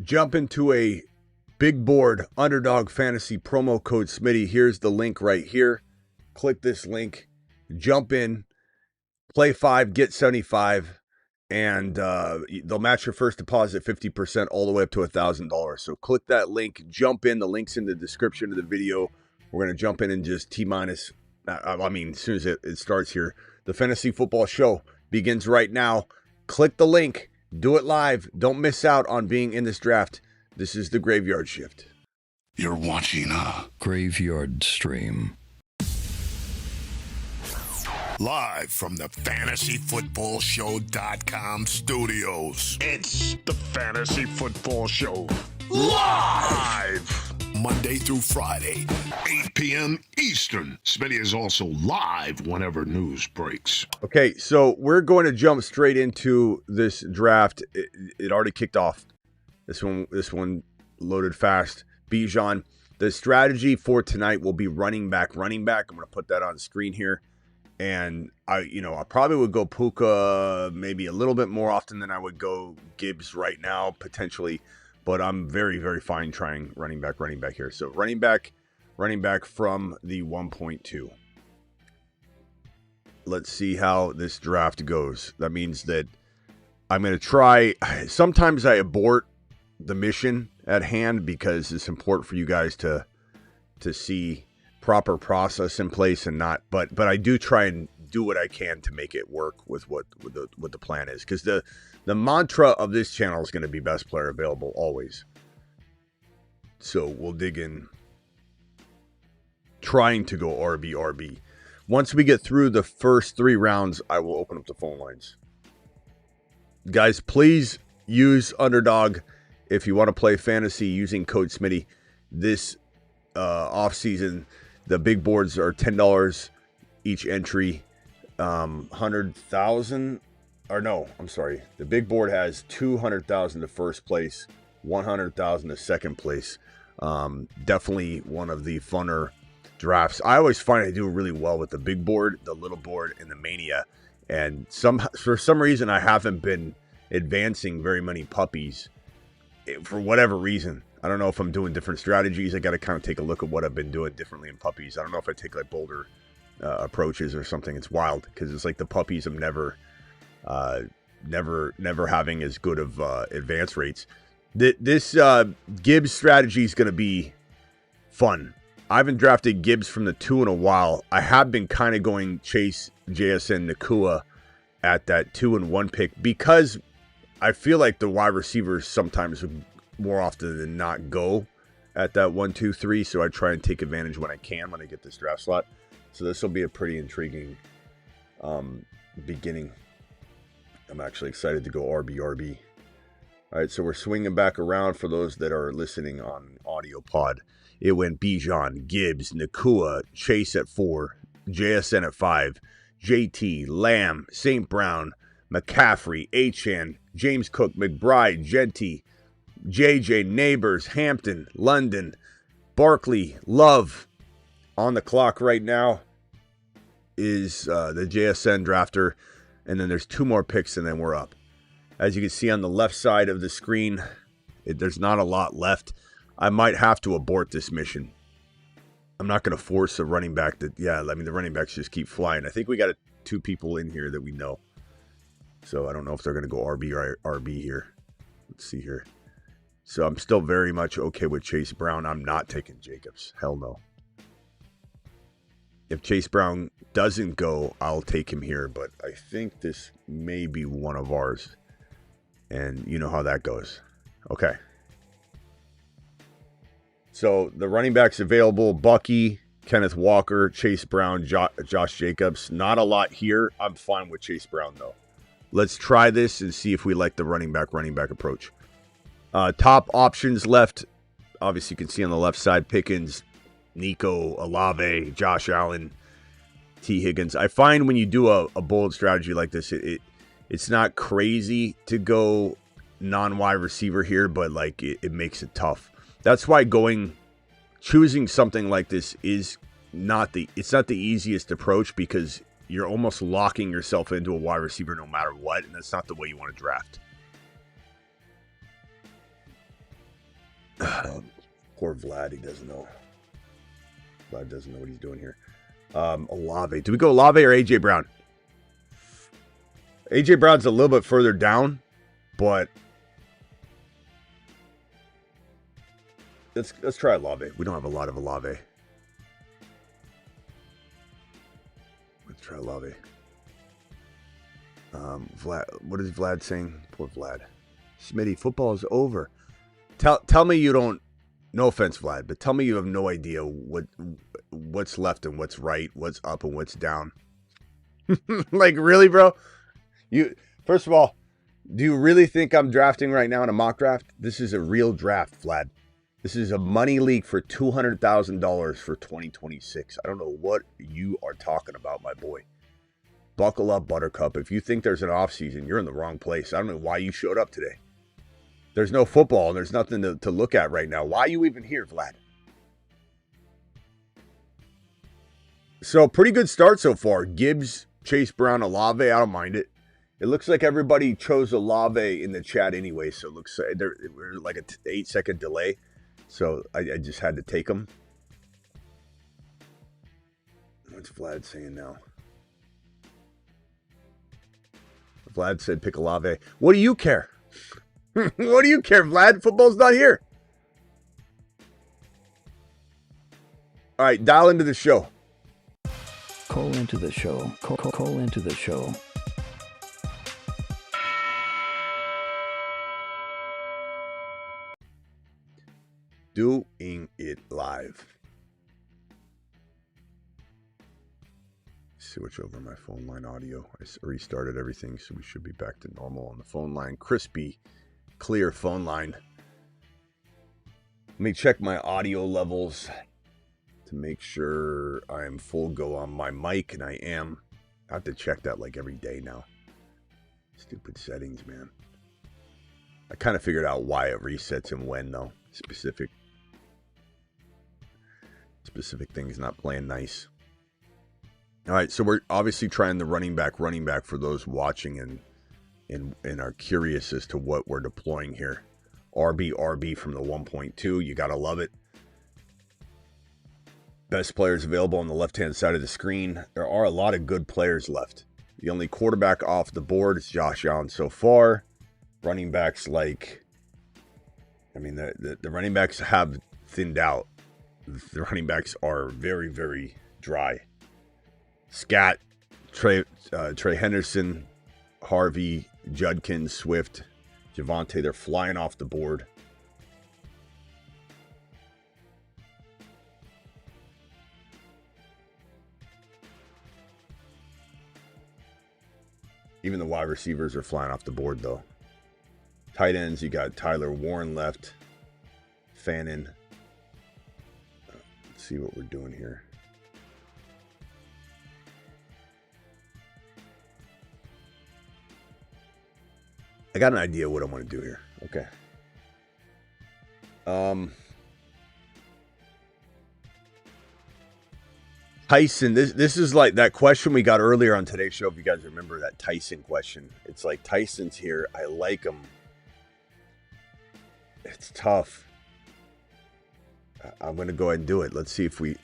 jump into a big board underdog fantasy promo code Smitty. Here's the link right here. Click this link, jump in, play 5, get 75, and they'll match your first deposit 50% all the way up to $1,000. So click that link, jump in. The link's in the description of the video. We're going to jump in just T-minus. As soon as it starts here. The Fantasy Football Show begins right now. Click the link. Do it live. Don't miss out on being in this draft. This is the Graveyard Shift. You're watching a Graveyard Stream. Live from the FantasyFootballShow.com studios. It's the Fantasy Football Show. Live! Monday through Friday, 8 p.m. Eastern. Smitty is also live whenever news breaks. Okay, so we're going to jump straight into this draft. It already kicked off. This one loaded fast. Bijan. The strategy for tonight will be running back. I'm going to put that on screen here. And I probably would go Puka maybe a little bit more often than I would go Gibbs right now, potentially. But I'm very, very fine trying running back here. So running back from the 1.2. Let's see how this draft goes. That means that I'm going to try. Sometimes I abort the mission at hand because it's important for you guys to see proper process in place and not. But I do try and do what I can to make it work with what the plan is, because the mantra of this channel is going to be best player available always. So we'll dig in trying to go RB. Once we get through the first 3 rounds, I will open up the phone lines. Guys, please use Underdog if you want to play fantasy using code Smitty. This off season, the big boards are $10 each entry. 100,000, or no, I'm sorry. The big board has 200,000 to first place, 100,000 to second place. Definitely one of the funner drafts. I always find I do really well with the big board, the little board, and the Mania. And for some reason, I haven't been advancing very many puppies for whatever reason. I don't know if I'm doing different strategies. I got to kind of take a look at what I've been doing differently in puppies. I don't know if I take like bolder approaches or something. It's wild because it's like the puppies I'm never having as good of advance rates. This Gibbs strategy is going to be fun. I haven't drafted Gibbs from the 2 in a while. I have been kind of going Chase, JSN, Nakua at that 2 and 1 pick because I feel like the wide receivers sometimes more often than not go at that 1, 2, 3. So I try and take advantage when I can when I get this draft slot. So this will be a pretty intriguing beginning. I'm actually excited to go RB. All right, so we're swinging back around for those that are listening on audio pod. It went Bijan, Gibbs, Nakua, Chase at 4, JSN at 5, JT, Lamb, St. Brown, McCaffrey, Achane, James Cook, McBride, Genty, JJ, Neighbors, Hampton, London, Barkley, Love. On the clock right now is the JSN drafter, and then there's 2 more picks, and then we're up. As you can see on the left side of the screen, there's not a lot left. I might have to abort this mission. I'm not going to force a running back the running backs just keep flying. I think we got 2 people in here that we know. So I don't know if they're going to go RB or RB here. Let's see here. So I'm still very much okay with Chase Brown. I'm not taking Jacobs. Hell no. If Chase Brown doesn't go, I'll take him here. But I think this may be one of ours. And you know how that goes. Okay. So the running backs available: Bucky, Kenneth Walker, Chase Brown, Josh Jacobs. Not a lot here. I'm fine with Chase Brown, though. Let's try this and see if we like the running back approach. Top options left. Obviously, you can see on the left side, Pickens, Nico, Olave, Josh Allen, T. Higgins. I find when you do a bold strategy like this, it's not crazy to go non-wide receiver here, but like it makes it tough. That's why choosing something like this is not the easiest approach, because you're almost locking yourself into a wide receiver no matter what, and that's not the way you want to draft. Poor Vlad, he doesn't know. Vlad doesn't know what he's doing here. Olave. Do we go Olave or AJ Brown? AJ Brown's a little bit further down, but let's try Olave. We don't have a lot of Olave. Let's try Olave. Vlad, what is Vlad saying? Poor Vlad. Smitty, football is over. Tell me you don't. No offense, Vlad, but tell me you have no idea what's left and what's right, what's up and what's down. Like, really, bro? First of all, do you really think I'm drafting right now in a mock draft? This is a real draft, Vlad. This is a money league for $200,000 for 2026. I don't know what you are talking about, my boy. Buckle up, Buttercup. If you think there's an off season, you're in the wrong place. I don't know why you showed up today. There's no football and there's nothing to look at right now. Why are you even here, Vlad? So, pretty good start so far. Gibbs, Chase Brown, Olave. I don't mind it. It looks like everybody chose Olave in the chat anyway, so it looks like we're like an 8-second delay. So, I just had to take him. What's Vlad saying now? Vlad said pick Olave. What do you care? What do you care, Vlad? Football's not here. All right, dial into the show. Call into the show. Call into the show. Doing it live. Switch over my phone line audio. I restarted everything, so we should be back to normal on the phone line. Crispy, clear phone line. Let me check my audio levels to make sure I'm full go on my mic, and I am. I have to check that like every day now. Stupid settings, man. I kind of figured out why it resets and when, though. Specific things not playing nice. All right, so we're obviously trying the running back for those watching and are curious as to what we're deploying here. RB from the 1.2, you gotta love it. Best players available on the left-hand side of the screen. There are a lot of good players left. The only quarterback off the board is Josh Allen so far. Running backs the running backs have thinned out. The running backs are very, very dry. Scat, Trey Henderson, Harvey, Judkins, Swift, Javonte, they're flying off the board. Even the wide receivers are flying off the board, though. Tight ends, you got Tyler Warren left. Fannin. Let's see what we're doing here. I got an idea what I want to do here. Okay. Tyson, this is like that question we got earlier on today's show. If you guys remember that Tyson question, it's like Tyson's here. I like him. It's tough. I'm gonna go ahead and do it. Let's see if we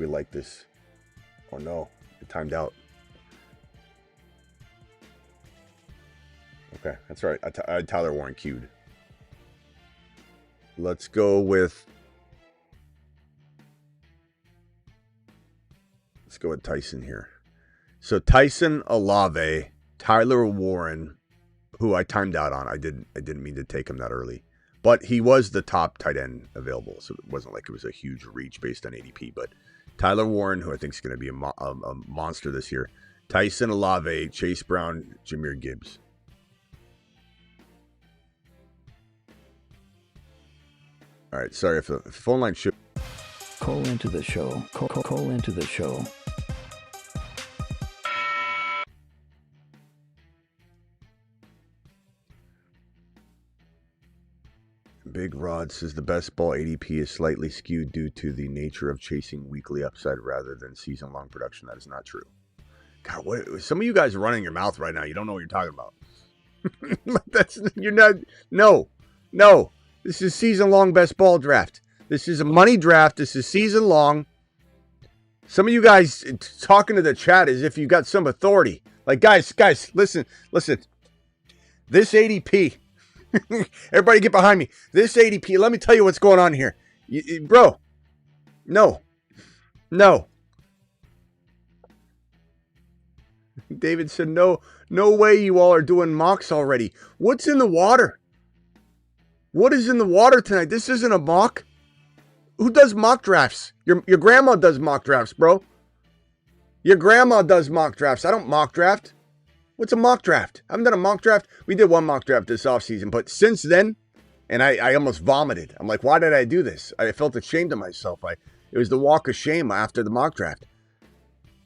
like this. Oh no, it timed out. Okay, that's right. I had Tyler Warren queued. Let's go with Tyson here. So Tyson, Olave, Tyler Warren, who I timed out on. I didn't mean to take him that early, but he was the top tight end available, so it wasn't like it was a huge reach based on ADP. But Tyler Warren, who I think is going to be a monster this year. Tyson, Olave, Chase Brown, Jahmyr Gibbs. All right, sorry if the phone line should. Call into the show. Call into the show. Big Rod says the best ball ADP is slightly skewed due to the nature of chasing weekly upside rather than season-long production. That is not true. God, some of you guys are running your mouth right now. You don't know what you're talking about. You're not. No. This is season-long best ball draft. This is a money draft. This is season-long. Some of you guys talking to the chat as if you got some authority. Like, guys, listen. This ADP, everybody get behind me. This ADP, let me tell you what's going on here. Bro, no. David said, no way you all are doing mocks already. What's in the water? What is in the water tonight? This isn't a mock. Who does mock drafts? Your grandma does mock drafts, bro. Your grandma does mock drafts. I don't mock draft. What's a mock draft? I haven't done a mock draft. We did one mock draft this offseason, but since then, and I almost vomited. I'm like, why did I do this? I felt ashamed of myself. It was the walk of shame after the mock draft.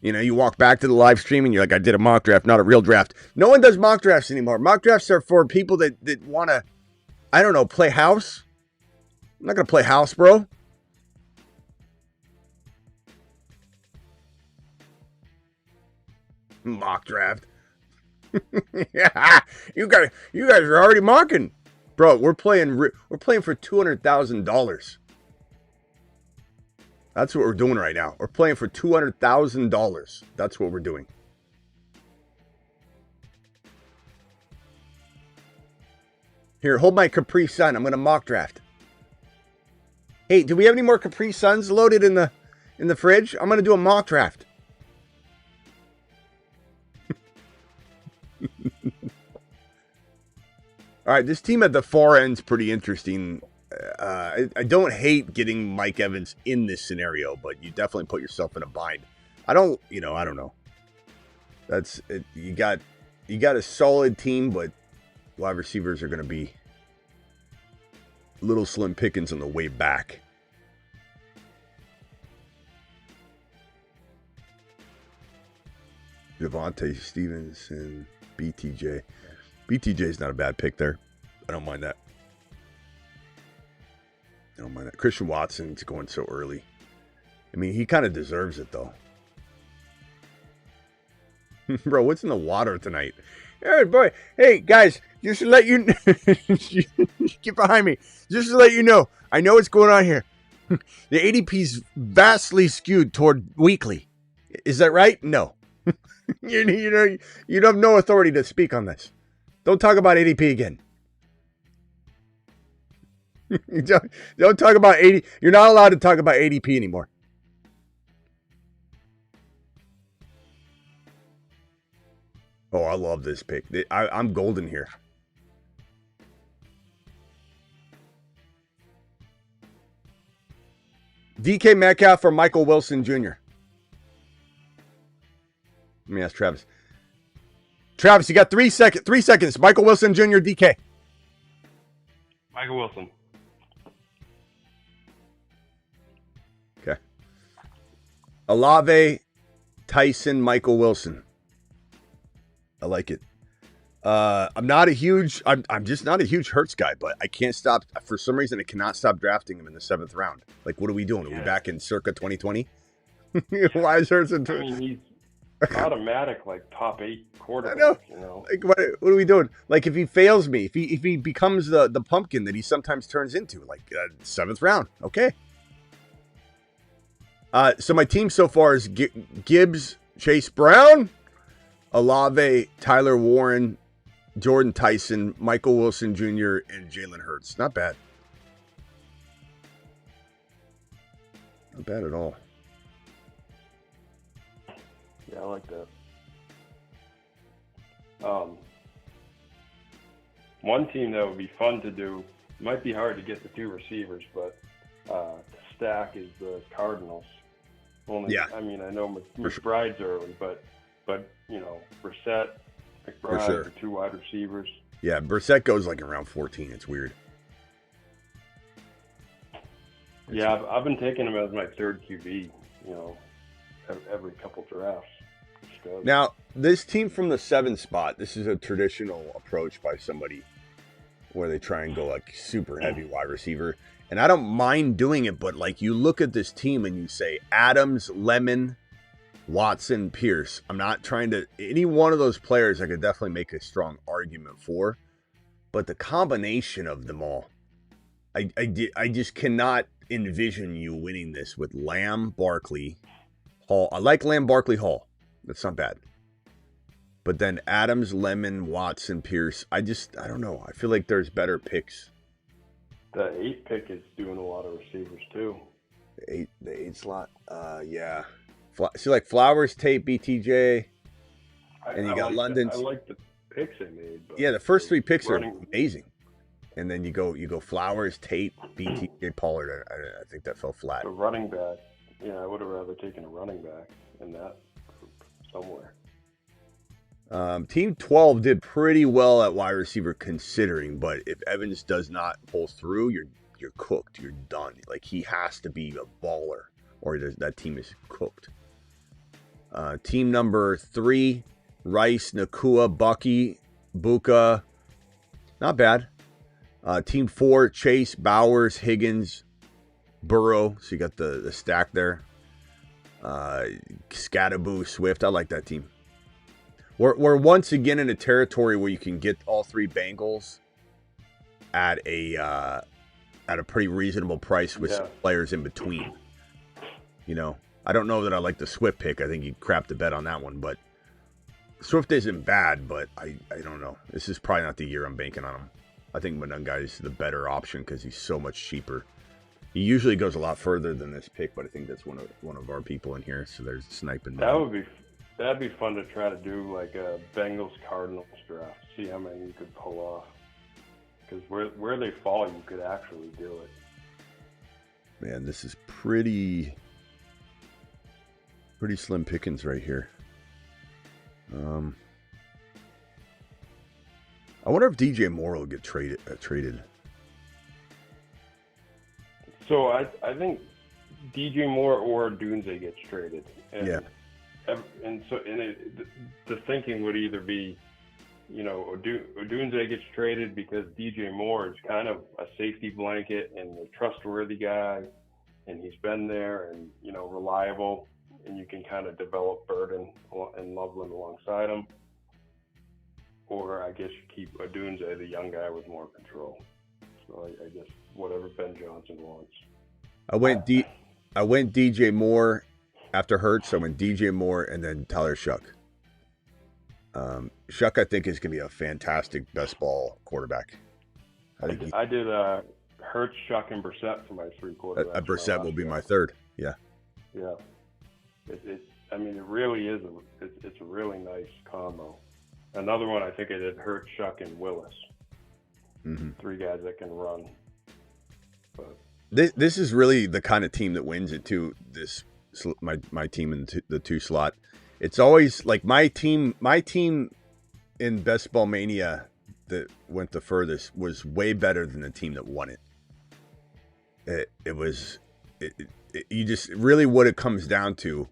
You know, you walk back to the live stream and you're like, I did a mock draft, not a real draft. No one does mock drafts anymore. Mock drafts are for people that want to, I don't know, play house. I'm not going to play house, bro. Mock draft. Yeah, you guys are already mocking. Bro, we're playing for $200,000. That's what we're doing right now. We're playing for $200,000. That's what we're doing. Here, hold my Capri Sun. I'm going to mock draft. Hey, do we have any more Capri Suns loaded in the fridge? I'm going to do a mock draft. All right, this team at the far end's pretty interesting. I don't hate getting Mike Evans in this scenario, but you definitely put yourself in a bind. I don't know. That's it. You got a solid team, but wide receivers are going to be little slim pickings on the way back. Javonte Stevenson, BTJ. BTJ's not a bad pick there. I don't mind that. Christian Watson's going so early. I mean, he kind of deserves it, though. Bro, what's in the water tonight? Hey, boy. Hey, guys, just to let you know. Get behind me. Just to let you know. I know what's going on here. The ADP's vastly skewed toward weekly. Is that right? No. You have no authority to speak on this. Don't talk about ADP again. Don't talk about 80. You're not allowed to talk about ADP anymore. Oh, I love this pick. I'm golden here. DK Metcalf or Michael Wilson Jr.? Let me ask Travis. Travis, you got 3 seconds. 3 seconds. Michael Wilson Jr., DK. Michael Wilson. Okay. Olave, Tyson, Michael Wilson. I like it. I'm just not a huge Hurts guy, but I can't stop. For some reason, I cannot stop drafting him in the 7th round. Like, what are we doing? Are we back in circa 2020? Why is Hurts in? I mean, he's automatic, like top 8 quarterback. I know. You know? Like, what are we doing? Like, if he fails me, if he becomes the pumpkin that he sometimes turns into, like 7th round, okay. So my team so far is Gibbs, Chase Brown, Olave, Tyler Warren, Jordan Tyson, Michael Wilson Jr., and Jalen Hurts. Not bad. Not bad at all. Yeah, I like that. One team that would be fun to do, might be hard to get the 2 receivers, but to stack is the Cardinals. Only, yeah. I mean, I know McBride's early, but you know, Brissett, McBride, sure. The 2 wide receivers. Yeah, Brissett goes like around 14. It's weird. Yeah, I've been taking him as my 3rd QB, you know, every couple drafts. Now, this team from the 7th spot, this is a traditional approach by somebody where they try and go like super heavy wide receiver. And I don't mind doing it, but like you look at this team and you say Adams, Lemon, Watson, Pierce. I'm not trying to, any one of those players I could definitely make a strong argument for, but the combination of them all, I just cannot envision you winning this with Lamb, Barkley, Hall. I like Lamb, Barkley, Hall. That's not bad. But then Adams, Lemon, Watson, Pierce. I don't know. I feel like there's better picks. The 8 pick is doing a lot of receivers too. The eight slot. Yeah. See, like Flowers, Tate, BTJ, and you got London. I like the picks they made. But yeah, the first 3 picks are amazing. And then you go Flowers, Tate, BTJ, Pollard. I think that fell flat. The running back. Yeah, I would have rather taken a running back in that group somewhere. Team 12 did pretty well at wide receiver considering, but if Evans does not pull through, you're cooked. You're done. Like, he has to be a baller or that team is cooked. Team number 3, Rice, Nakua, Bucky, Buka. Not bad. Team 4, Chase, Bowers, Higgins, Burrow. So you got the stack there. Scattaboo, Swift. I like that team. We're once again in a territory where you can get all 3 Bengals at a pretty reasonable price with some players in between. You know, I don't know that I like the Swift pick. I think you crapped the bet on that one, but Swift isn't bad, but I don't know. This is probably not the year I'm banking on him. I think Monunga is the better option because he's so much cheaper. He usually goes a lot further than this pick, but I think that's one of our people in here. So there's sniping. That'd be fun to try to do like a Bengals Cardinals draft. See how many you could pull off. Because where they fall, you could actually do it. Man, this is pretty slim pickings right here. I wonder if DJ Moore will get traded. So I think DJ Moore or Dunze gets traded. And the thinking would either be, you know, Odunze gets traded because DJ Moore is kind of a safety blanket and a trustworthy guy, and he's been there and, you know, reliable, and you can kind of develop Burden and Loveland alongside him. Or I guess you keep Odunze, the young guy with more control. So I guess whatever Ben Johnson wants. I went DJ Moore after Hurts. I went DJ Moore and then Tyler Shuck. Shuck, I think, is going to be a fantastic best ball quarterback. I did Hurts, Shuck, and Brissett for my 3 quarterbacks. Brissett will be my 3rd. Yeah. Yeah. It really is. It's a really nice combo. Another one, I think I did Hurts, Shuck, and Willis. Mm-hmm. 3 guys that can run. But this is really the kind of team that wins it too. My team in the 2 slot. It's always like my team in Best Ball Mania that went the furthest was way better than the team that won it. You just really what it comes down to.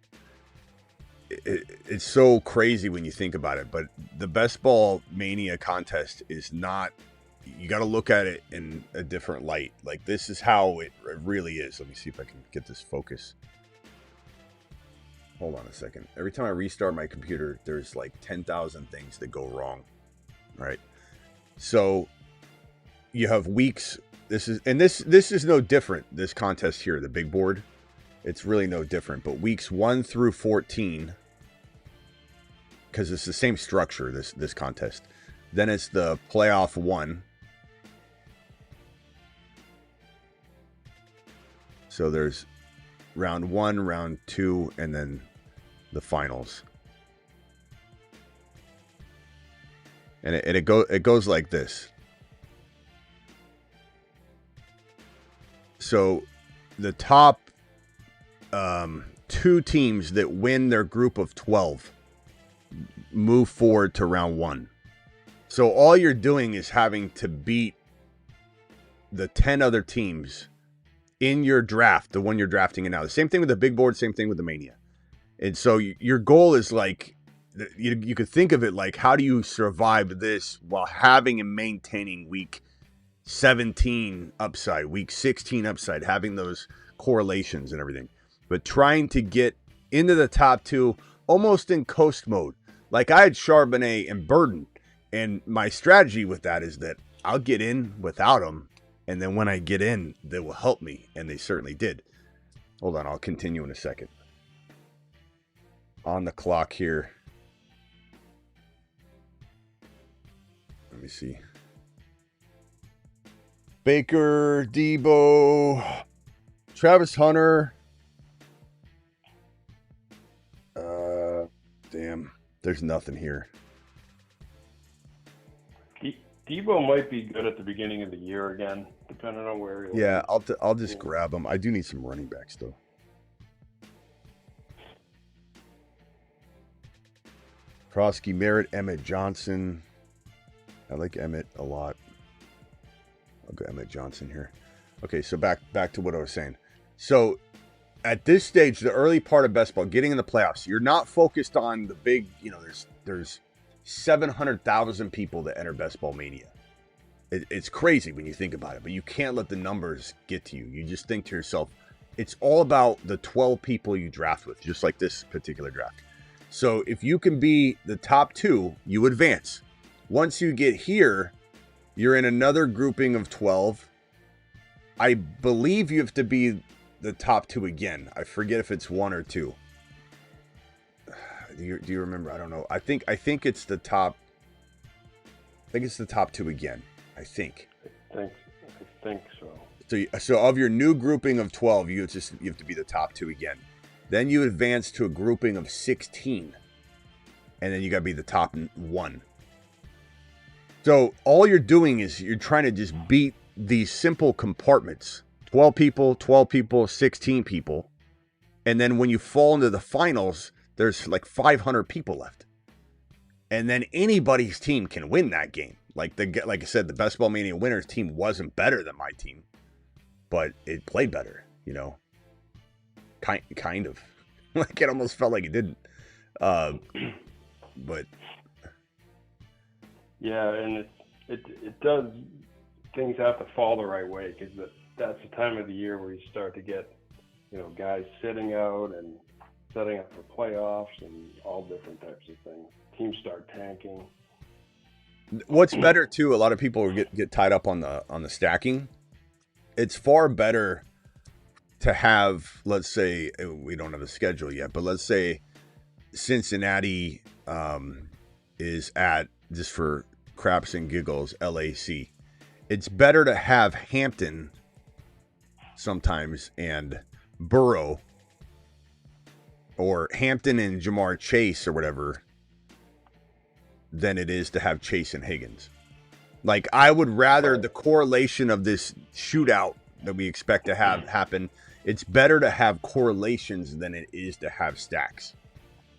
It's so crazy when you think about it, but the Best Ball Mania contest is not. You got to look at it in a different light. Like, this is how it really is. Let me see if I can get this focus. Hold on a second. Every time I restart my computer, there's like 10,000 things that go wrong. Right? So you have weeks. This is no different. This contest here, the big board, it's really no different. But weeks 1 through 14, because it's the same structure. This contest. Then it's the playoff 1. So there's round 1, round 2, and then the finals. And it goes like this. So the top 2 teams that win their group of 12 move forward to round 1. So all you're doing is having to beat the 10 other teams in your draft, the one you're drafting in now. The same thing with the big board, same thing with the Mania. And so your goal is like, you could think of it like, how do you survive this while having and maintaining week 17 upside, week 16 upside, having those correlations and everything, but trying to get into the top 2 almost in coast mode. Like, I had Charbonnet and Burden, and my strategy with that is that I'll get in without them And then when I get in, they will help me. And they certainly did. Hold on, I'll continue in a second. On the clock here. Let me see. Baker, Debo, Travis Hunter. Damn, there's nothing here. Debo might be good at the beginning of the year again, depending on where he is. Yeah, I'll just grab him. I do need some running backs, though. Prosky, Merritt, Emmett Johnson. I like Emmett a lot. I'll go Emmett Johnson here. Okay, so back to what I was saying. So at this stage, the early part of best ball, getting in the playoffs, you're not focused on the big, there's 700,000 people that enter Best Ball Mania. It's crazy when you think about it, but you can't let the numbers get to you. You just think to yourself, it's all about the 12 people you draft with, just like this particular draft. So if you can be the top 2, you advance. Once you get here, you're in another grouping of 12. I believe you have to be the top 2 again. I forget if it's 1 or 2. Do you remember? I don't know. I think it's the top. I think it's the top 2 again. I think so. So of your new grouping of 12, you have to be the top 2 again. Then you advance to a grouping of 16, and then you got to be the top 1. So all you're doing is you're trying to just beat these simple compartments: 12 people, 16 people, and then when you fall into the finals, there's like 500 people left. And then anybody's team can win that game. Like I said, the Best Ball Mania winners team wasn't better than my team, but it played better, Kind of. Like it almost felt like it didn't. But yeah, and it does. Things have to fall the right way, because that's the time of the year where you start to get, guys sitting out and setting up for playoffs and all different types of things. Teams start tanking. What's better too, a lot of people get tied up on the stacking. It's far better to have, let's say, we don't have a schedule yet, but let's say Cincinnati is at, just for craps and giggles, LAC. It's better to have Hampton sometimes and Burrow, or Hampton and Jamar Chase or whatever, than it is to have Chase and Higgins. Like, I would rather the correlation of this shootout that we expect to have happen. It's better to have correlations than it is to have stacks.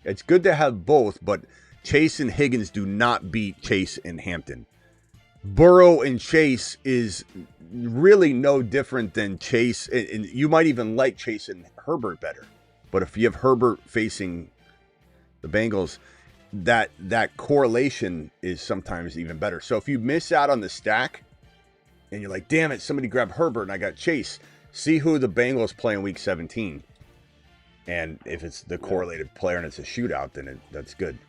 It's good to have both, but Chase and Higgins do not beat Chase and Hampton. Burrow and Chase is really no different than Chase, and you might even like Chase and Herbert better. But if you have Herbert facing the Bengals, that correlation is sometimes even better. So if you miss out on the stack and you're like, damn it, somebody grabbed Herbert and I got Chase, see who the Bengals play in week 17. And if it's the correlated player and it's a shootout, then that's good.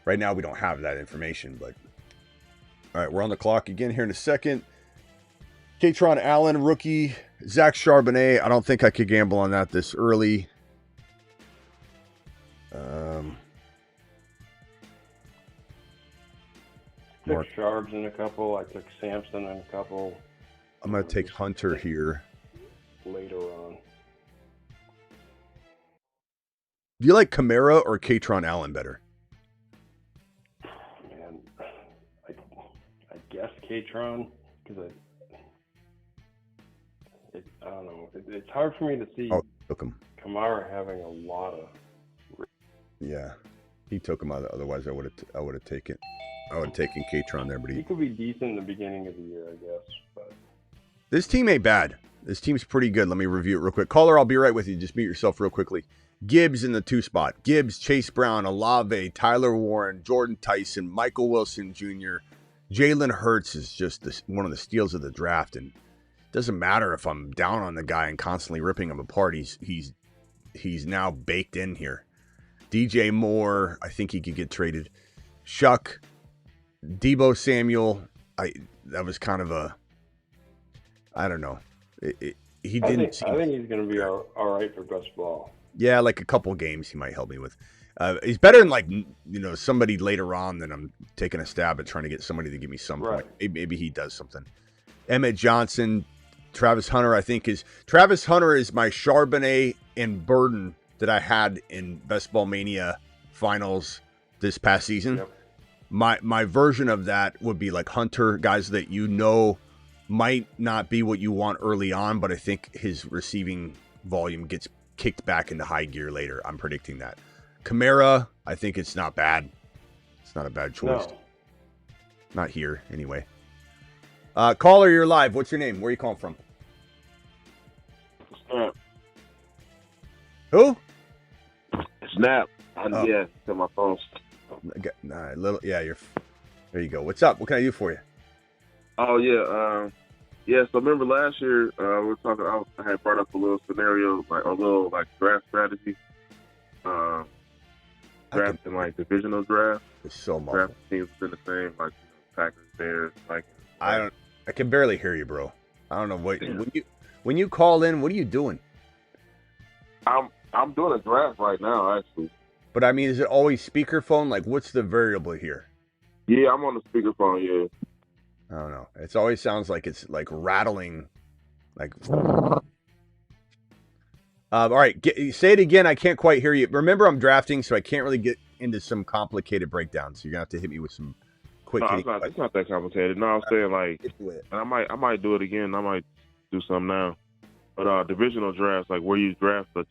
Right now we don't have that information, but all right, we're on the clock again here in a second. Katron Allen, rookie. Zach Charbonnet, I don't think I could gamble on that this early. Took Sharps in a couple. I took Sampson in a couple. I'm going to take Hunter here. Later on. Do you like Kamara or Katron Allen better? Man, I guess Katron, because I don't know. It's hard for me to see Kamara having a lot of. Yeah, he took him out. Otherwise, I would have taken. I would have taken Katron there, but he could be decent in the beginning of the year, I guess. But this team ain't bad. This team's pretty good. Let me review it real quick. Caller, I'll be right with you. Just mute yourself real quickly. Gibbs in the 2 spot. Gibbs, Chase Brown, Olave, Tyler Warren, Jordan Tyson, Michael Wilson Jr. Jalen Hurts is just one of the steals of the draft, and it doesn't matter if I'm down on the guy and constantly ripping him apart. He's now baked in here. DJ Moore, I think he could get traded. Shuck, Debo Samuel, that was kind of a I don't know. He I didn't think seem. he's going to be all right for best ball. Yeah, like a couple games he might help me with. He's better than like somebody later on than I'm taking a stab at trying to get somebody to give me some point. Maybe he does something. Emmett Johnson, Travis Hunter. Travis Hunter is my Charbonnet and Burden that I had in Best Ball Mania finals this past season. Yep. My version of that would be like Hunter, guys that might not be what you want early on, but I think his receiving volume gets kicked back into high gear later. I'm predicting that. Kamara, I think it's not bad. It's not a bad choice. No. Not here, anyway. Caller, you're live. What's your name? Where are you calling from? Snap. Who? Snap. Oh. Yeah, to my phone. There you go. What's up? What can I do for you? Oh, yeah. So remember last year, we were talking, I had brought up a little scenario, like a little draft strategy. Drafting divisional draft. It's so much. Draft teams within the same, Packers, Bears, Vikings. I can barely hear you, bro. I don't know what when you call in, what are you doing? I'm doing a draft right now, actually. But I mean, is it always speakerphone? Like, what's the variable here? Yeah, I'm on the speakerphone. Yeah. I don't know. It always sounds like it's like rattling, like. All right, say it again. I can't quite hear you. Remember, I'm drafting, so I can't really get into some complicated breakdowns. So you're gonna have to hit me with some quick. No, it's not that complicated. No, I'm saying I might do it again. I might do some now. But divisional drafts, where you draft the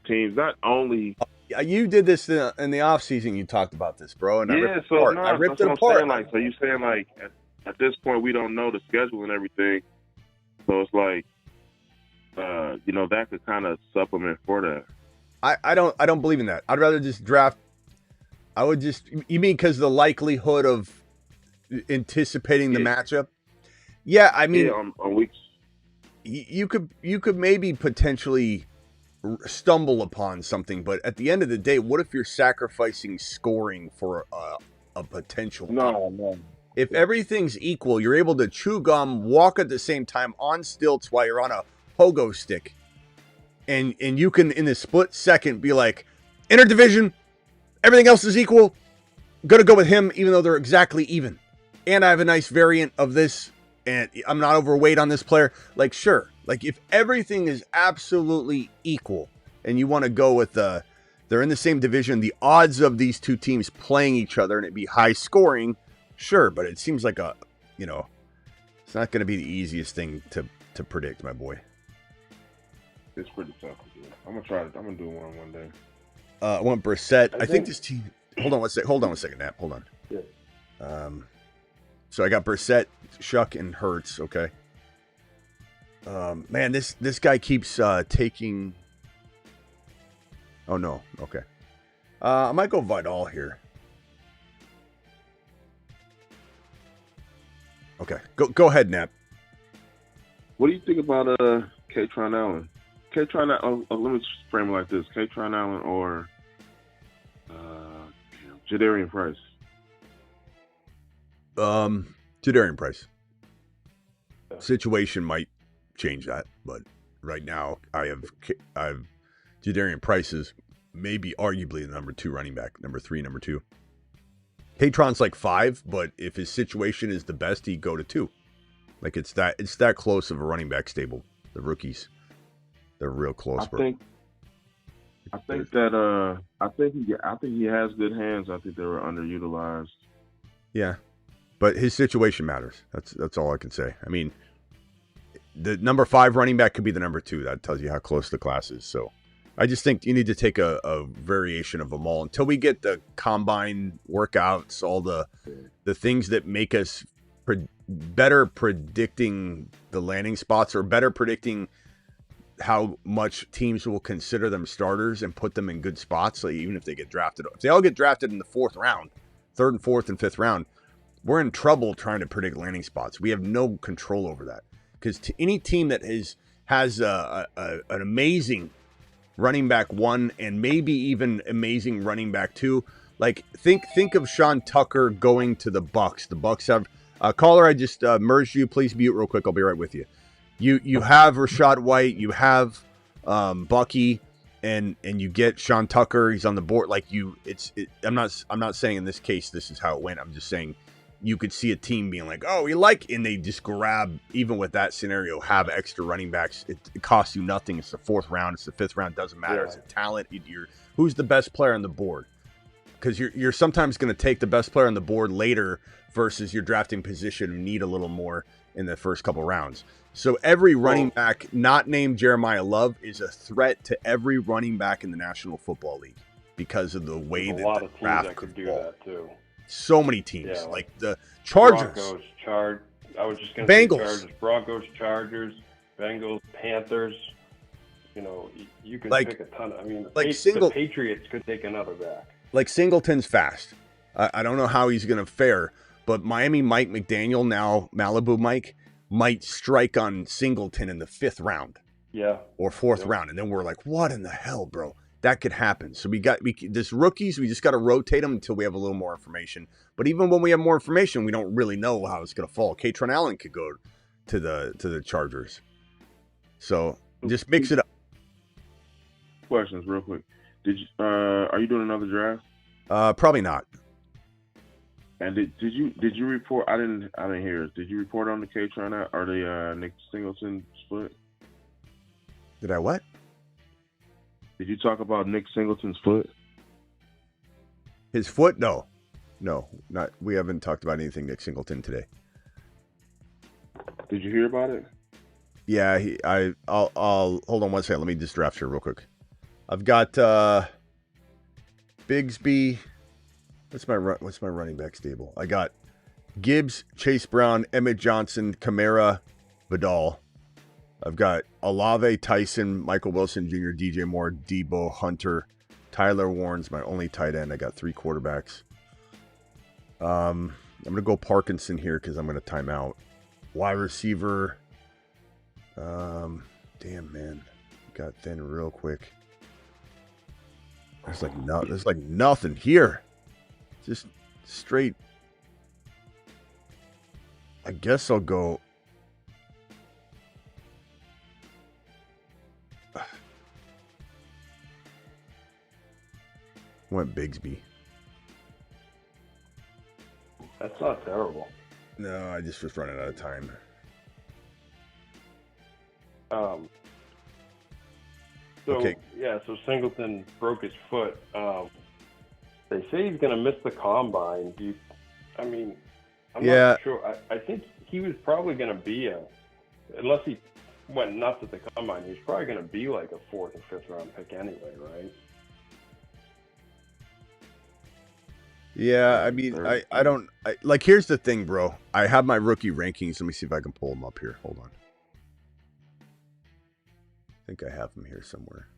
teams, not only. You did this in the off season. You talked about this, bro. And I ripped it apart. So you saying at this point we don't know the schedule and everything, so it's that could kind of supplement for that. I don't believe in that. I'd rather just draft. You mean because the likelihood of anticipating the matchup? Yeah, I mean, on weeks. You could maybe potentially stumble upon something, but at the end of the day, what if you're sacrificing scoring for a potential? No. If everything's equal, you're able to chew gum, walk at the same time on stilts while you're on a pogo stick, and you can in a split second be like, interdivision, everything else is equal, gonna go with him even though they're exactly even, and I have a nice variant of this, and I'm not overweight on this player. Sure, if everything is absolutely equal and you want to go with they're in the same division, the odds of these two teams playing each other and it be high scoring, sure, but it seems like it's not going to be the easiest thing to predict, my boy. It's pretty tough to do. I'm gonna try it. I'm gonna do one day. I want Brissett. I think this team. Hold on one second, Nap. Hold on. Yeah. So I got Brissett, Shuck, and Hurts. Okay. Man, this guy keeps taking. Oh no. Okay. I might go Vidal here. Okay. Go ahead, Nap. What do you think about K-Tron Allen? Let me frame it like this: K-Tron Allen or Jadarian Price. Jadarian Price. Situation might change that, but right now I have Jadarian Price is maybe arguably the number 2 running back, number 3, number 2. Patron's 5, but if his situation is the best, he'd go to 2. It's that close of a running back stable. The rookies, they're real close. I think he has good hands. I think they were underutilized. Yeah, but his situation matters. That's all I can say. I mean, the number 5 running back could be the number 2. That tells you how close the class is. So I just think you need to take a variation of them all until we get the combine workouts, all the things that make us better predicting the landing spots, or better predicting how much teams will consider them starters and put them in good spots. Even if they get drafted, if they all get drafted in the 4th round, 3rd and 4th and 5th round, we're in trouble trying to predict landing spots. We have no control over that, because any team that has an amazing running back 1 and maybe even amazing running back 2, think of Sean Tucker going to the Bucks. The Bucks have caller. I just merged you. Please mute real quick. I'll be right with you. You have Rashad White, you have Bucky, and you get Sean Tucker. He's on the board. Like I'm not saying in this case this is how it went. I'm just saying you could see a team being like, oh, and they just grab, even with that scenario, have extra running backs. It costs you nothing. It's the 4th round. It's the 5th round. Doesn't matter. It's a talent. Who's the best player on the board? Because you're sometimes going to take the best player on the board later versus your drafting position and need a little more in the first couple rounds. So every running back not named Jeremiah Love is a threat to every running back in the National Football League because of the way that the draft could do that too. So many teams, like the Chargers, Broncos, I was just going to say Chargers, Broncos, Chargers, Bengals, Panthers. You know, you can pick a ton. The Patriots could take another back. Like Singleton's fast. I don't know how he's going to fare, but Miami Mike McDaniel, now Malibu Mike, might strike on Singleton in the 5th round. Yeah. Or 4th round. And then we're like, what in the hell, bro? That could happen. So this rookies, we just got to rotate them until we have a little more information. But even when we have more information, we don't really know how it's going to fall. Katron Allen could go to the Chargers. So just mix it up. Questions real quick. Are you doing another draft? Probably not. And did you report? I didn't hear it. Did you report on the Katron or the Nick Singleton split? Did I what? Did you talk about Nick Singleton's foot? His foot? No, not. We haven't talked about anything Nick Singleton today. Did you hear about it? Yeah, I'll hold on one second. Let me just draft here real quick. I've got Bigsby. What's my running back stable? I got Gibbs, Chase Brown, Emmett Johnson, Kamara, Vidal. I've got Olave, Tyson, Michael Wilson Jr., DJ Moore, Debo, Hunter, Tyler Warren's my only tight end. I got 3 quarterbacks. I'm going to go Parkinson here because I'm going to time out. Wide receiver. Damn, man. Got thin real quick. There's like nothing here. Just straight. I guess I'll go. Went Bigsby. That's not terrible. No, I just was running out of time. So Singleton broke his foot. They say he's going to miss the combine. I'm not sure. I think he was probably going to be unless he went nuts at the combine, he was probably going to be like a 4th or 5th round pick anyway, right? Yeah, I mean, I don't like. Here's the thing, bro. I have my rookie rankings. Let me see if I can pull them up here. Hold on. I think I have them here somewhere.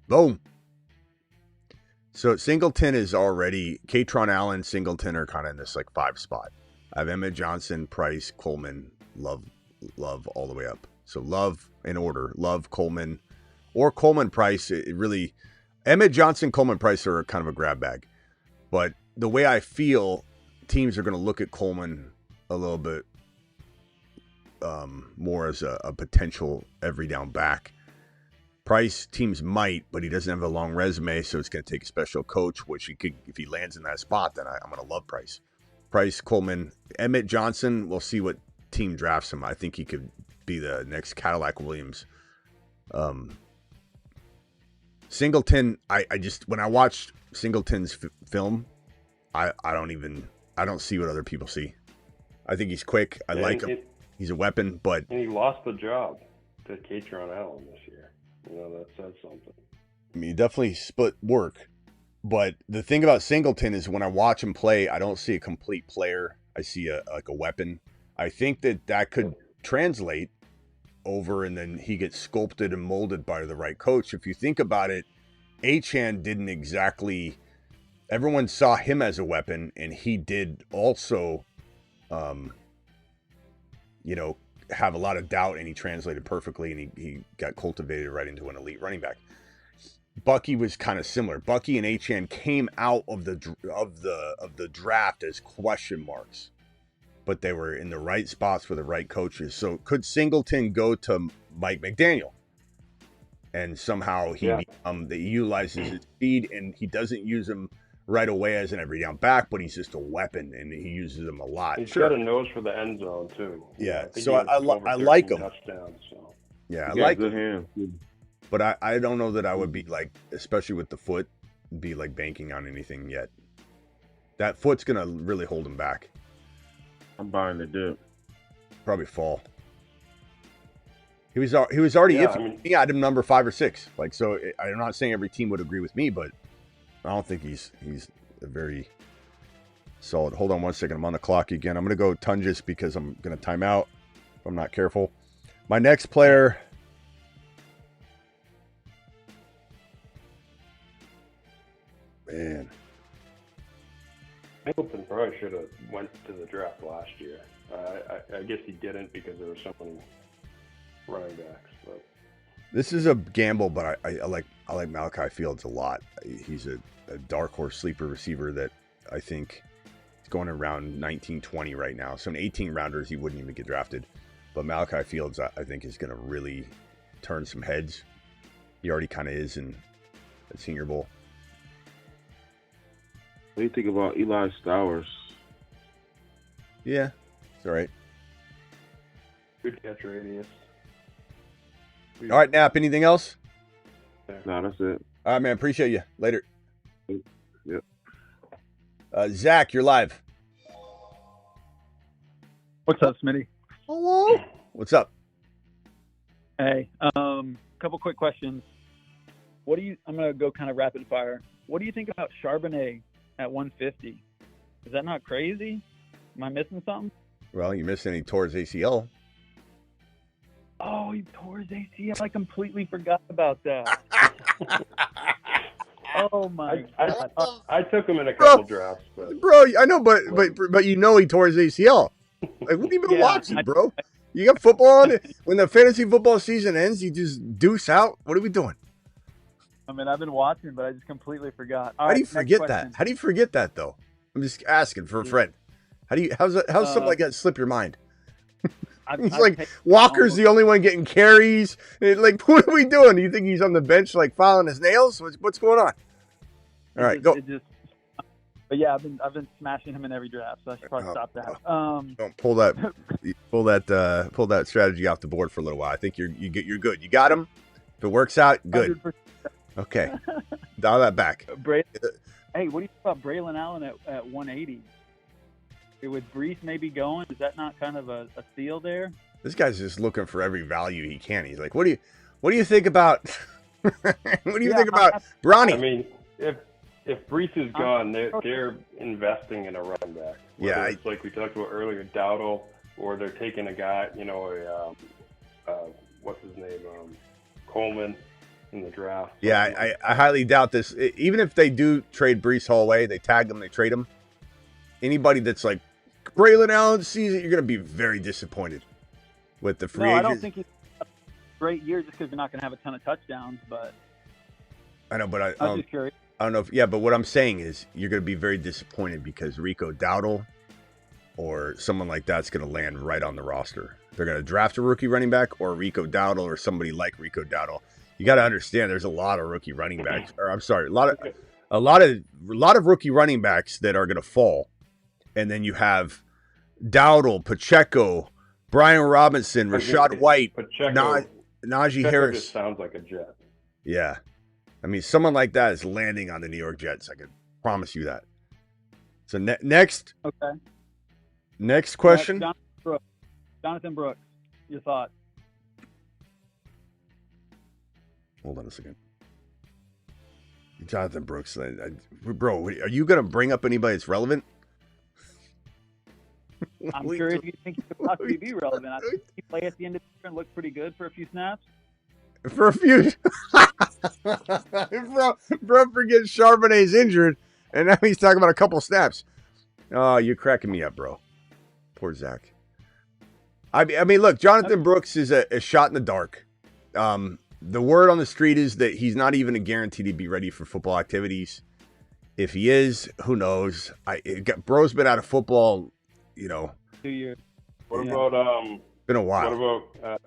Boom. So Singleton is already, Katron Allen, Singleton are kind of in this like 5 spot. I have Emmett Johnson, Price, Coleman, Love all the way up. So Love in order. Love, Coleman, or Coleman, Price. It really, Emmett Johnson, Coleman, Price are kind of a grab bag. But the way I feel, teams are going to look at Coleman a little bit more as a potential every down back. Price, teams might, but he doesn't have a long resume, so it's going to take a special coach, which he could, if he lands in that spot, then I'm going to love Price. Price, Coleman, Emmett Johnson, we'll see what team drafts him. I think he could be the next Cadillac Williams. Singleton, I just, when I watched Singleton's film, I don't see what other people see. I think he's quick. I like him. He's a weapon, but... And he lost the job to Katron Allen this year. You know, that says something. I mean, he definitely split work. But the thing about Singleton is when I watch him play, I don't see a complete player. I see a weapon. I think that could translate over, and then he gets sculpted and molded by the right coach. If you think about it, Achane didn't exactly... Everyone saw him as a weapon, and he did also... have a lot of doubt, and he translated perfectly, and he got cultivated right into an elite running back. Bucky was kind of similar. Bucky and Achane came out of the draft as question marks. but they were in the right spots for the right coaches. So could Singleton go to Mike McDaniel? And somehow he utilizes his speed, and he doesn't use him right away as an every down back, but he's just a weapon, and he uses them a lot. He's got a nose for the end zone too. Yeah, so I like him. Touchdowns, so. Yeah, I like good him. hand. But I don't know that I would be like, especially with the foot, be like banking on anything yet. That foot's gonna really hold him back. I'm buying the dip. Probably fall. He was already iffy. I mean, he had him number 5 or 6. Like, so I'm not saying every team would agree with me, but I don't think he's a very solid. Hold on one second. I'm on the clock again. I'm gonna go Tungus because I'm gonna time out if I'm not careful. My next player. Man. Hamilton probably should have went to the draft last year. I guess he didn't because there were so many running backs. But this is a gamble, but I like Malachi Fields a lot. He's a dark horse sleeper receiver that I think is going around 19-20 right now. So in 18 rounders, he wouldn't even get drafted. But Malachi Fields, I think, is going to really turn some heads. He already kind of is in the Senior Bowl. What do you think about Eli Stowers? Yeah, it's all right. Good catch radius. All right, Nap, anything else? No, that's it. All right, man, appreciate you. Later. Yep. Zach, you're live. What's up, Smitty? Hello. What's up? Hey, couple quick questions. I'm gonna go kind of rapid fire. What do you think about Charbonnet at 150? Is that not crazy? Am I missing something? Well, you missed any tore his ACL. Oh, he tore his ACL. I completely forgot about that. Oh my God! I took him in a couple drafts, bro. I know, but you know he tore his ACL. Like, what have you been watching, bro? You got football on it. When the fantasy football season ends, you just deuce out. What are we doing? I mean, I've been watching, but I just completely forgot. How do you forget that? How do you forget that, though? I'm just asking for a friend. How's something like that slip your mind? He's like, Walker's the only one getting carries. Like, what are we doing? Do you think he's on the bench, like, filing his nails? What's going on? All right, go. But yeah, I've been smashing him in every draft, so I should probably stop that. Don't pull that strategy off the board for a little while. I think you're good. You got him. If it works out, good. 100%. Okay, dial that back. Hey, what do you think about Braylon Allen at 180? With Brees maybe going, is that not kind of a steal there? This guy's just looking for every value he can. He's like, what do you think about? What do you think about Bronny? I mean, if Brees is gone, they're investing in a running back. Whether it's like we talked about earlier, Dowdle, or they're taking a guy, what's his name, Coleman in the draft. Yeah, I highly doubt this. Even if they do trade Brees Hall away, they tag him, they trade him. Anybody that's like Braylon Allen season, you're going to be very disappointed with the free agent. I don't think he's a great year just because you're not going to have a ton of touchdowns. But I know, but I'm just curious. I don't know if, but what I'm saying is you're going to be very disappointed because Rico Dowdle or someone like that's going to land right on the roster. They're going to draft a rookie running back or Rico Dowdle or somebody like Rico Dowdle. You got to understand there's a lot of rookie running backs, or I'm sorry, a lot of rookie running backs that are going to fall. And then you have Dowdle, Pacheco, Brian Robinson, Rashad White, Najee Harris. Just sounds like a Jet. Yeah. I mean, someone like that is landing on the New York Jets. I can promise you that. So next. Okay. Next question. Jonathan Brooks, your thoughts? Hold on a second. Jonathan Brooks. Bro, are you going to bring up anybody that's relevant? I'm curious if you think he could possibly be relevant. I think he played at the end of the year and looked pretty good for a few snaps. For a few. bro forgets Charbonnet's injured, and now he's talking about a couple snaps. Oh, you're cracking me up, bro. Poor Zach. I mean, look, Jonathan Brooks is a shot in the dark. The word on the street is that he's not even a guarantee to be ready for football activities. If he is, who knows? Bro's been out of football, 2 years. What about Been a while. What about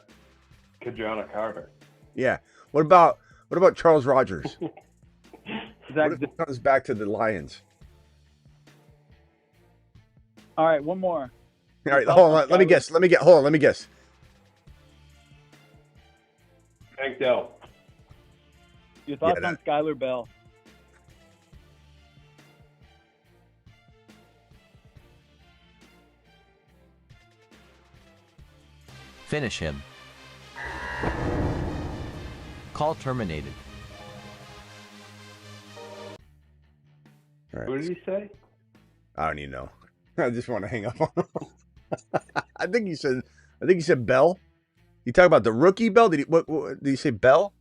Kajana Carter? Yeah. What about Charles Rogers? Zach, What if it comes back to the Lions? all right, one more. All right, hold on. Let me guess. Hold on. Let me guess. Hank Dell. Your thoughts on Skylar Bell? Finish him. Call terminated. All right. What did he say? I don't even know. I just want to hang up on him. I think he said Bell. You talk about the rookie Bell? Did he say Bell?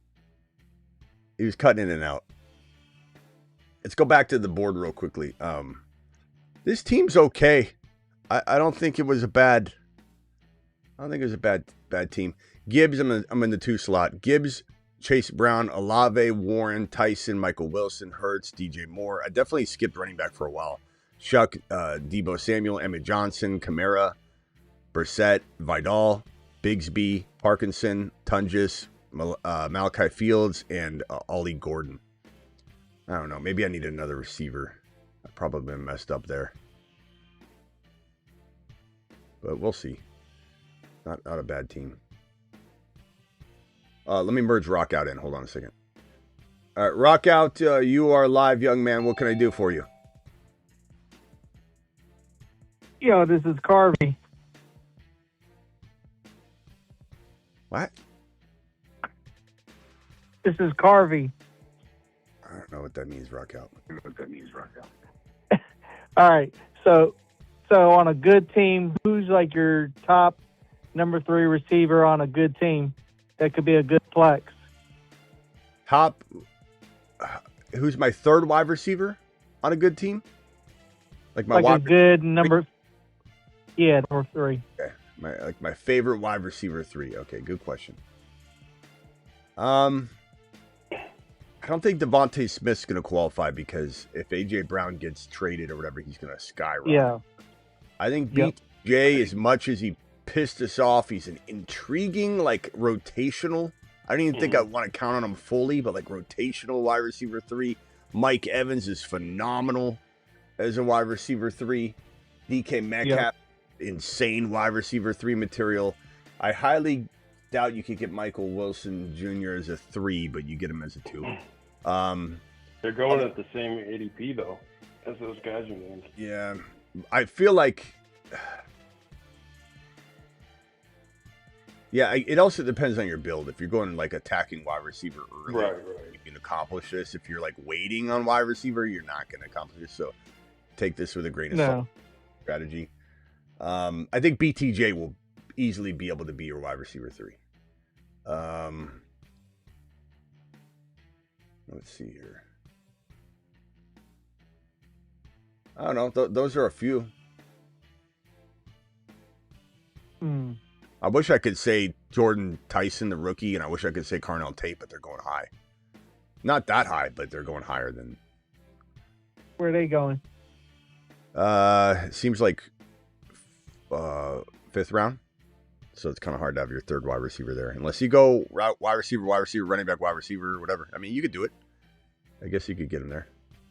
He was cutting in and out. Let's go back to the board real quickly. This team's okay. I don't think it was a bad. I don't think it was a bad team. Gibbs, I'm in the 2 slot. Gibbs, Chase Brown, Olave, Warren, Tyson, Michael Wilson, Hurts, DJ Moore. I definitely skipped running back for a while. Shuck, Debo Samuel, Emmett Johnson, Kamara, Brissett, Vidal, Bigsby, Parkinson, Tungus, Malachi Fields, and Ollie Gordon. I don't know. Maybe I need another receiver. I've probably been messed up there. But we'll see. Not a bad team. Let me merge Rock Out in. Hold on a second. All right, Rock Out, you are live, young man. What can I do for you? Yo, this is Carvey. What? This is Carvey. I don't know what that means, Rock Out. All right. So on a good team, who's like your top number 3 receiver on a good team that could be a good flex? Top. Who's my 3rd wide receiver on a good team? Like a good number. Yeah, number 3. Okay. My favorite wide receiver 3. Okay, good question. I don't think Devontae Smith's going to qualify because if A.J. Brown gets traded or whatever, he's going to skyrocket. Yeah. I think BTJ, as much as he pissed us off, he's an intriguing, like, rotational. I don't even think I want to count on him fully, but, like, rotational wide receiver 3. Mike Evans is phenomenal as a wide receiver 3. DK Metcalf, insane wide receiver 3 material. I highly doubt you could get Michael Wilson Jr. as a 3, but you get him as a 2. They're going at the same ADP, though, as those guys are named. Yeah. I feel like... Yeah, it also depends on your build. If you're going like attacking wide receiver early, right. You can accomplish this. If you're like waiting on wide receiver, you're not going to accomplish this. So take this with a grain of salt. Strategy. I think BTJ will easily be able to be your wide receiver 3. Let's see here. I don't know. Those are a few. I wish I could say Jordan Tyson, the rookie, and I wish I could say Carnell Tate, but they're going high. Not that high, but they're going higher than. Where are they going? It seems like 5th round. So it's kind of hard to have your 3rd wide receiver there. Unless you go wide receiver, running back, wide receiver, whatever. I mean, you could do it. I guess you could get him there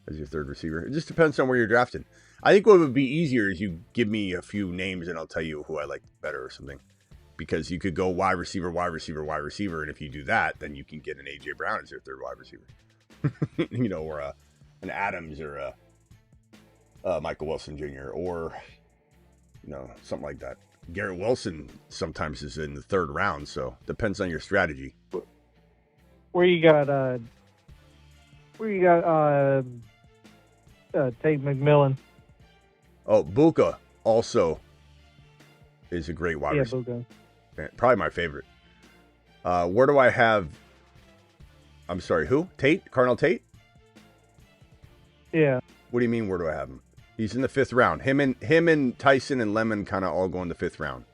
as your 3rd receiver. It just depends on where you're drafted. I think what would be easier is you give me a few names and I'll tell you who I like better or something. Because you could go wide receiver. And if you do that, then you can get an A.J. Brown as your 3rd wide receiver. Or an Adams or a Michael Wilson Jr. or, something like that. Garrett Wilson sometimes is in the 3rd round, so depends on your strategy. Where you got Tate McMillan. Oh, Buka also is a great wide receiver. Buka. Probably my favorite. Where do I have? I'm sorry, who? Tate? Carnell Tate? Yeah. What do you mean? Where do I have him? He's in the 5th round. Him and Tyson and Lemon kind of all go in the 5th round.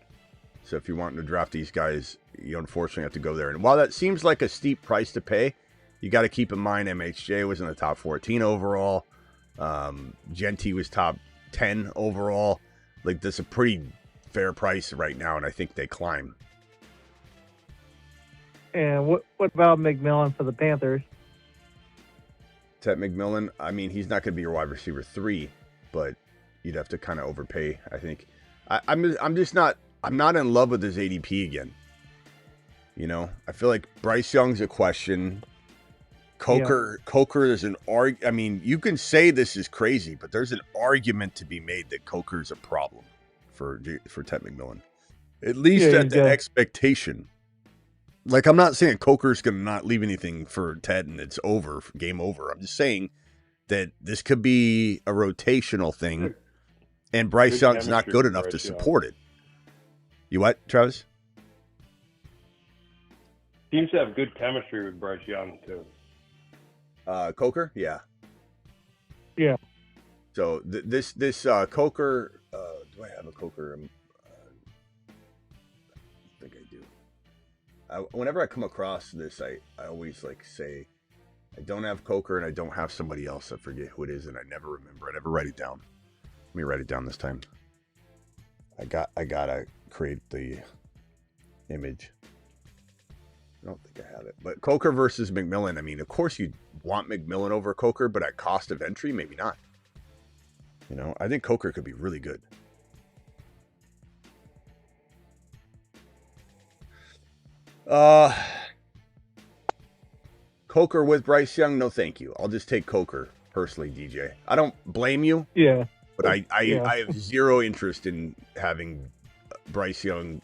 So if you want to draft these guys, you unfortunately have to go there. And while that seems like a steep price to pay, you got to keep in mind MHJ was in the top 14 overall. Genty was top 10 overall. Like, that's a pretty fair price right now, and I think they climb. And what about McMillan for the Panthers? Ted McMillan, I mean, he's not going to be your wide receiver 3, but you'd have to kind of overpay, I think. I'm just not. I'm not in love with his ADP again. You know, I feel like Bryce Young's a question. Coker is an I mean, you can say this is crazy, but there's an argument to be made that Coker's a problem for Ted McMillan, at least at the expectation. Like, I'm not saying Coker's going to not leave anything for Ted and it's over, game over. I'm just saying that this could be a rotational thing, and Bryce Young's not good enough to support it. You what, Travis? Seems to have good chemistry with Bryce Young, too. Coker? Yeah. Yeah. So this Coker, do I have a Coker? I think I do. Whenever I come across this, I always like say, I don't have Coker and I don't have somebody else. I forget who it is and I never remember. I never write it down. Let me write it down this time. I gotta create the image. I don't think I have it. But Coker versus McMillan, I mean, of course you want McMillan over Coker, but at cost of entry, maybe not. You know, I think Coker could be really good. Coker with Bryce Young, no thank you. I'll just take Coker personally, DJ. I don't blame you. Yeah. But I have zero interest in having Bryce Young.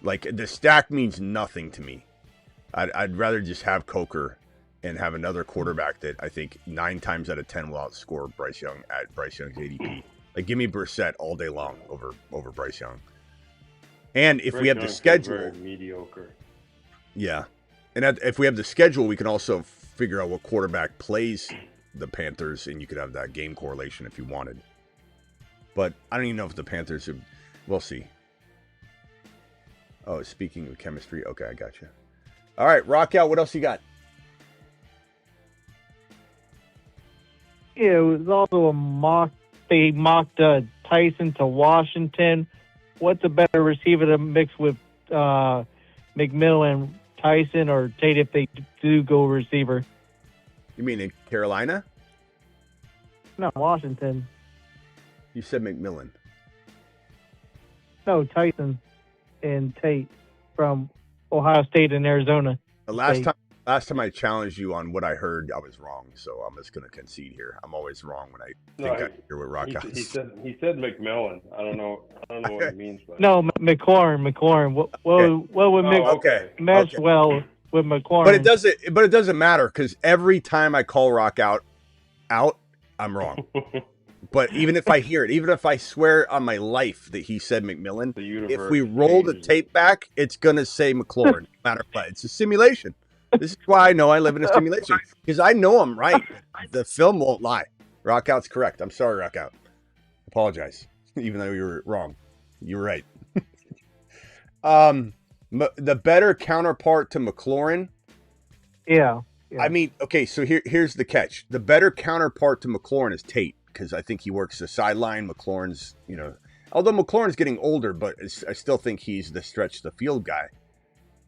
Like, the stack means nothing to me. I'd rather just have Coker and have another quarterback that I think 9 times out of 10 will outscore Bryce Young at Bryce Young's ADP. Like, give me Brissett all day long over Bryce Young. And if we have the schedule, very mediocre. Yeah, and if we have the schedule, we can also figure out what quarterback plays the Panthers, and you could have that game correlation if you wanted. But I don't even know if the Panthers are. We'll see. Oh, speaking of chemistry, okay, I got you. All right, rock out. What else you got? Yeah, it was also a mock. They mocked Tyson to Washington. What's a better receiver to mix with McMillan, Tyson, or Tate if they do go receiver? You mean in Carolina? No, Washington. You said McMillan. No, Tyson and Tate from Ohio State and Arizona. The last time I challenged you on what I heard, I was wrong. So I'm just going to concede here. I'm always wrong when I think I hear what rock out. He said McMillan. I don't know what he means by that. No, McLaurin. What would mesh well with McLaurin? But it doesn't matter because every time I call rock out, I'm wrong. But even if I hear it, even if I swear on my life that he said McMillan, if we roll the tape back, it's going to say McLaurin, no matter what. It's a simulation. This is why I know I live in a simulation, because I know I'm right. The film won't lie. Rock out's correct. I'm sorry, rock out. Apologize, even though you were wrong. You were right. The better counterpart to McLaurin. Yeah. I mean, okay, so here's the catch. The better counterpart to McLaurin is Tate, because I think he works the sideline. McLaurin's, although McLaurin's getting older, but I still think he's the stretch the field guy.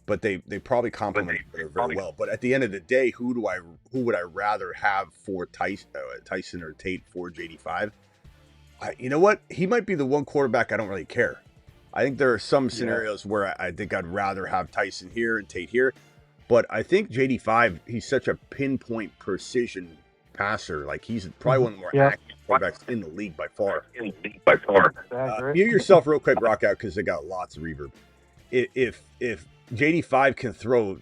But they probably complement each other very well. But at the end of the day, who would I rather have for Tyson or Tate for JD5? You know what? He might be the one quarterback I don't really care. I think there are some scenarios where I think I'd rather have Tyson here and Tate here. But I think JD5, he's such a pinpoint precision passer. Like, he's probably one of the more active quarterbacks in the league by far. Mute yourself real quick, rock out, because they got lots of reverb. If JD5 can throw,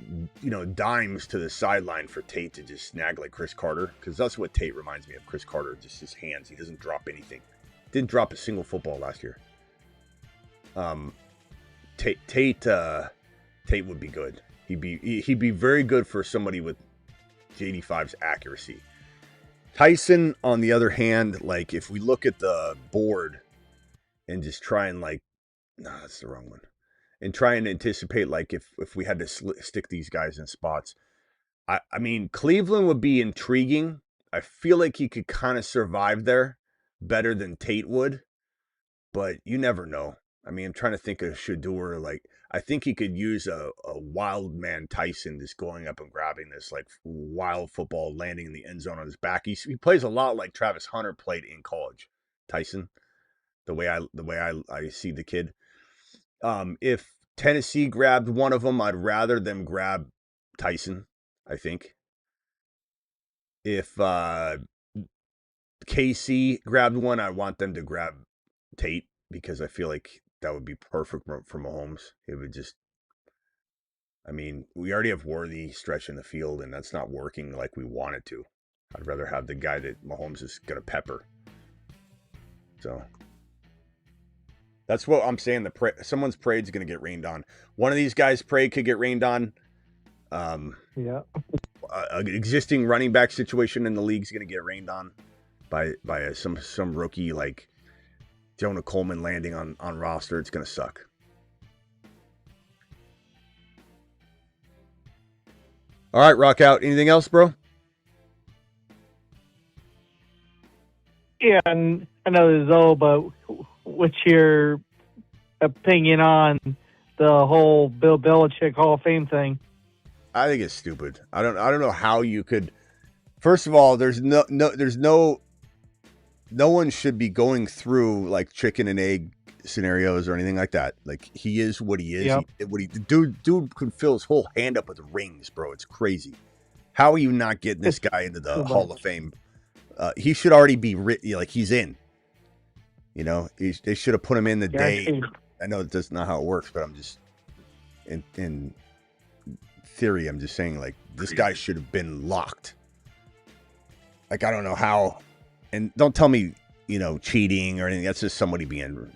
dimes to the sideline for Tate to just snag like Chris Carter, because that's what Tate reminds me of. Chris Carter, just his hands. He doesn't drop anything. Didn't drop a single football last year. Tate would be good. He'd be very good for somebody with JD5's accuracy. Tyson, on the other hand, like, if we look at the board and just try and that's the wrong one. And try and anticipate, like, if we had to stick these guys in spots. I mean, Cleveland would be intriguing. I feel like he could kind of survive there better than Tate would. But you never know. I mean, I'm trying to think of Shador. Like, I think he could use a wild man Tyson just going up and grabbing this like wild football, landing in the end zone on his back. He plays a lot like Travis Hunter played in college. Tyson, the way I see the kid. If Tennessee grabbed one of them, I'd rather them grab Tyson. I think. If KC grabbed one, I want them to grab Tate because I feel like that would be perfect for Mahomes. It would just, I mean, we already have Worthy stretching the field, and that's not working like we want it to. I'd rather have the guy that Mahomes is going to pepper. So that's what I'm saying. Someone's parade's going to get rained on. One of these guys' parade could get rained on. Yeah. An existing running back situation in the league is going to get rained on by some rookie like Jonah Coleman landing on roster. It's going to suck. All right, rock out. Anything else, bro? Yeah, and I know this is old, but what's your opinion on the whole Bill Belichick Hall of Fame thing? I think it's stupid. I don't know how you could. First of all, there's no one should be going through like chicken and egg scenarios or anything like that. Like, he is what he is. Yep. The dude can fill his whole hand up with rings, bro. It's crazy. How are you not getting this guy into the Hall of Fame? He should already be like he's in. You know, they should have put him in the day. I know that's not how it works, but I'm just in theory. I'm just saying, like, this guy should have been locked. Like, I don't know how, and don't tell me, you know, cheating or anything. That's just somebody being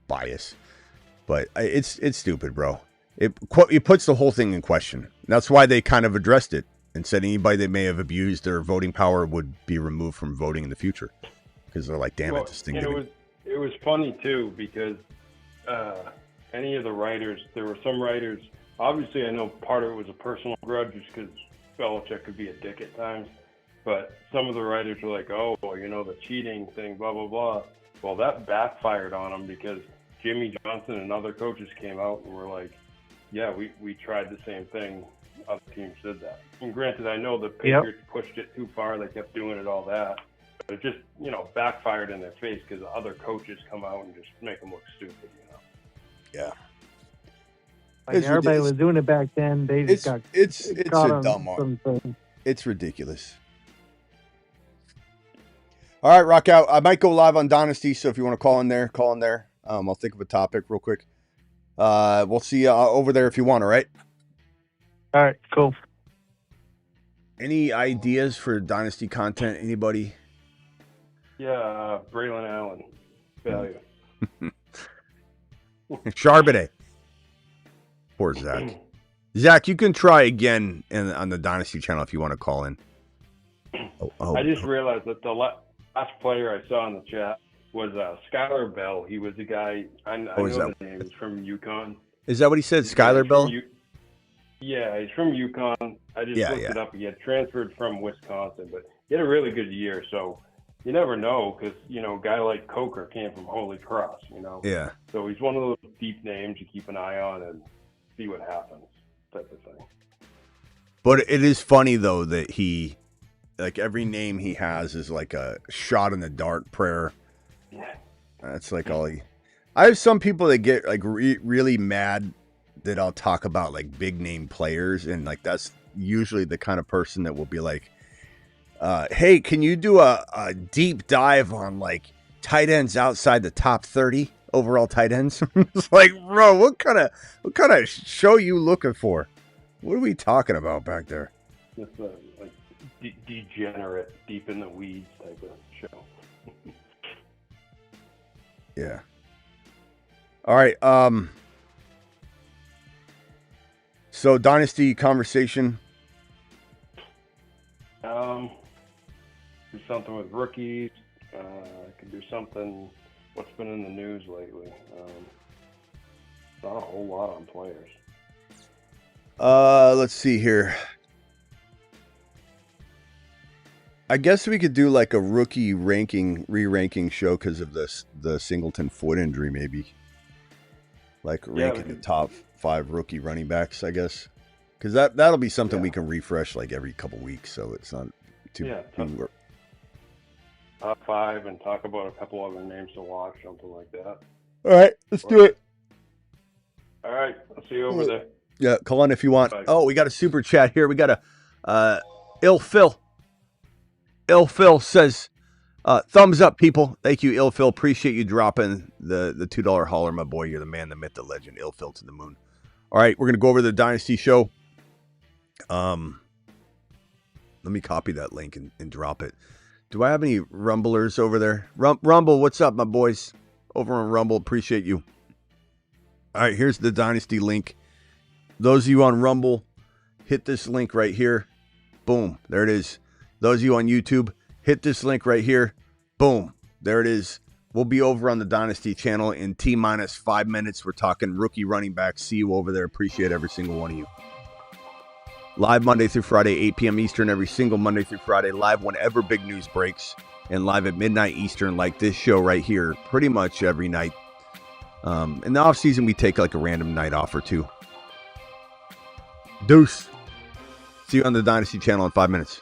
biased. But it's stupid, bro. It puts the whole thing in question. That's why they kind of addressed it and said anybody that may have abused their voting power would be removed from voting in the future, because they're like, damn it, this thing. It was funny too, because any of the writers, there were some writers. Obviously, I know part of it was a personal grudge, just because Belichick could be a dick at times. But some of the writers were like, oh, well, you know, the cheating thing, blah, blah, blah. Well, that backfired on them, because Jimmy Johnson and other coaches came out and were like, yeah, we tried the same thing. Other teams did that. And granted, I know the Patriots pushed it too far. They kept doing it, all that. But it just, you know, backfired in their face, because other coaches come out and just make them look stupid, you know? Yeah. Like, everybody was doing it back then. They just got it's a dumb arm. It's ridiculous. All right, rock out. I might go live on Dynasty, so if you want to call in there, call in there. I'll think of a topic real quick. We'll see you over there if you want. All right. All right. Cool. Any ideas for Dynasty content? Anybody? Yeah, Braylon Allen. Value. Charbonnet. Poor Zach. Zach, you can try again on the Dynasty channel if you want to call in. I just realized that the last player I saw in the chat was Skylar Bell. He was the guy, I know the name. He's from UConn. Is that what he said, Skylar Bell? Yeah, he's from UConn. I just looked it up. He had transferred from Wisconsin, but he had a really good year. So you never know, because, you know, a guy like Coker came from Holy Cross, you know? Yeah. So he's one of those deep names you keep an eye on and see what happens, type of thing. But it is funny, though, that he, like, every name he has is like a shot in the dark prayer. Yeah. That's like all he... I have some people that get, like, really mad that I'll talk about, like, big name players, and, like, that's usually the kind of person that will be like, hey, can you do a deep dive on, like, tight ends outside the top 30 overall tight ends? It's like, bro, what kind of show you looking for? What are we talking about back there? Just like degenerate, deep in the weeds type of show. Yeah. All right. So Dynasty conversation. Do something with rookies. Could do something. What's been in the news lately? Not a whole lot on players. Let's see here. I guess we could do like a rookie re-ranking show because of the Singleton foot injury, maybe. like ranking the top 5 rookie running backs, I guess, because that'll be something we can refresh like every couple weeks, so it's not too. Top 5 and talk about a couple other names to watch, something like that. All right, let's do it. All right, I'll see you over there. Yeah, call in if you want. Bye. Oh, we got a super chat here. We got a Ill Phil. Ill Phil says, thumbs up, people. Thank you, Ill Phil. Appreciate you dropping the $2 holler, my boy. You're the man, the myth, the legend. Ill Phil to the moon. All right, we're going to go over the Dynasty show. Let me copy that link and drop it. Do I have any Rumblers over there? Rumble, what's up, my boys? Over on Rumble, appreciate you. All right, here's the Dynasty link. Those of you on Rumble, hit this link right here. Boom, there it is. Those of you on YouTube, hit this link right here. Boom, there it is. We'll be over on the Dynasty channel in T-minus 5 minutes. We're talking rookie running backs. See you over there. Appreciate every single one of you. Live Monday through Friday, 8 p.m. Eastern, every single Monday through Friday. Live whenever big news breaks. And live at midnight Eastern, like this show right here, pretty much every night. In the off season, we take like a random night off or two. Deuce. See you on the Dynasty channel in 5 minutes.